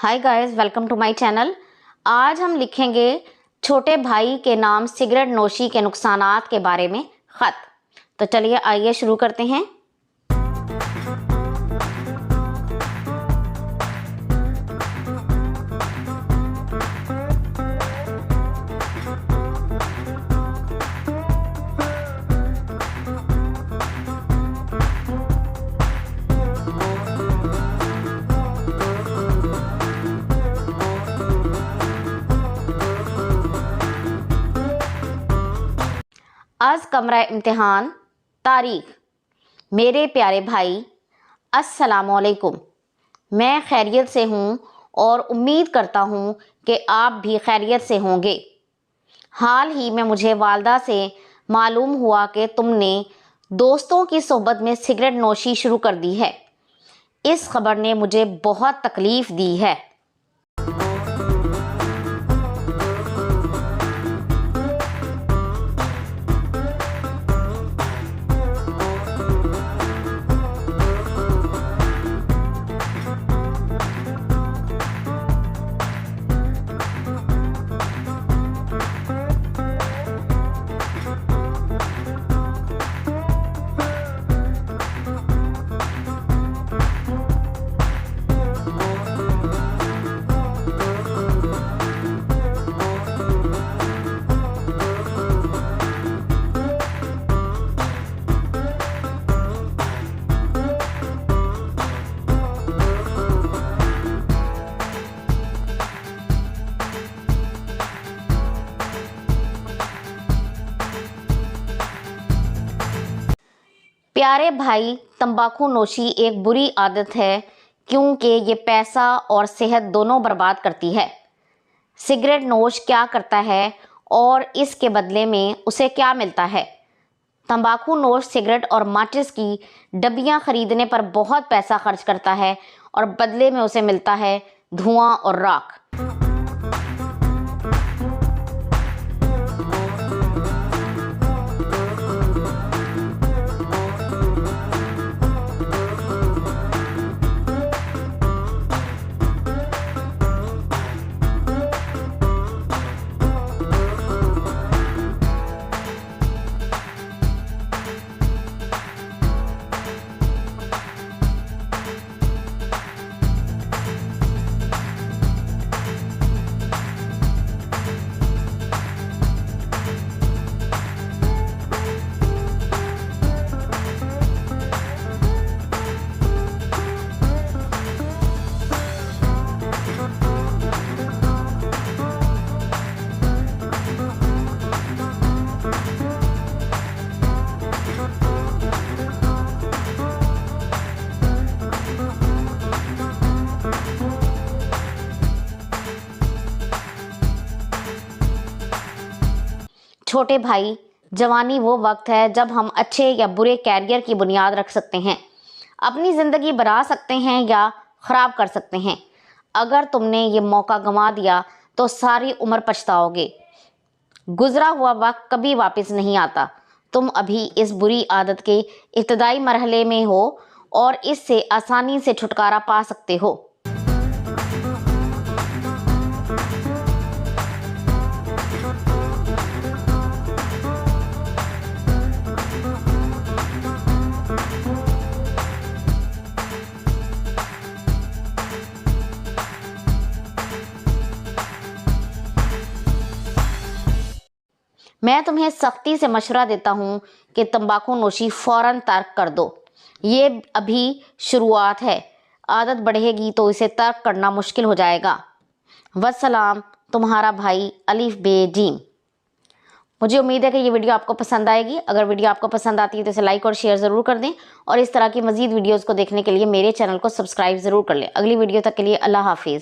Hi guys, welcome to my channel. आज हम लिखेंगे छोटे भाई के नाम सिगरेट नोशी के नुकसानात के बारे में खत। तो चलिए आइए शुरू करते हैं। आज कमरा इम्तिहान। तारीख। मेरे प्यारे भाई, अस्सलामुअलैकुम। मैं खैरियत से हूँ और उम्मीद करता हूँ कि आप भी खैरियत से होंगे। हाल ही में मुझे वालदा से मालूम हुआ कि तुमने दोस्तों की सोहबत में सिगरेट नोशी शुरू कर दी है। इस खबर ने मुझे बहुत तकलीफ़ दी है। प्यारे भाई, तंबाकू नोशी एक बुरी आदत है क्योंकि ये पैसा और सेहत दोनों बर्बाद करती है। सिगरेट नोश क्या करता है और इसके बदले में उसे क्या मिलता है? तंबाकू नोश सिगरेट और माचिस की डब्बियां खरीदने पर बहुत पैसा खर्च करता है और बदले में उसे मिलता है धुआं और राख। छोटे भाई, जवानी वो वक्त है जब हम अच्छे या बुरे कैरियर की बुनियाद रख सकते हैं, अपनी ज़िंदगी बना सकते हैं या ख़राब कर सकते हैं। अगर तुमने ये मौका गंवा दिया तो सारी उम्र पछताओगे। गुज़रा हुआ वक्त कभी वापस नहीं आता। तुम अभी इस बुरी आदत के इब्तदाई मरहले में हो और इससे आसानी से छुटकारा पा सकते हो। मैं तुम्हें सख्ती से मशवरा देता हूँ कि तंबाकू नोशी फ़ौरन तर्क कर दो। ये अभी शुरुआत है, आदत बढ़ेगी तो इसे तर्क करना मुश्किल हो जाएगा। वस्सलाम, तुम्हारा भाई अलिफ बे जीम। मुझे उम्मीद है कि ये वीडियो आपको पसंद आएगी। अगर वीडियो आपको पसंद आती है तो इसे लाइक और शेयर ज़रूर कर दें और इस तरह की मज़ीद वीडियोज़ को देखने के लिए मेरे चैनल को सब्सक्राइब ज़रूर कर लें। अगली वीडियो तक के लिए अल्लाह हाफिज़।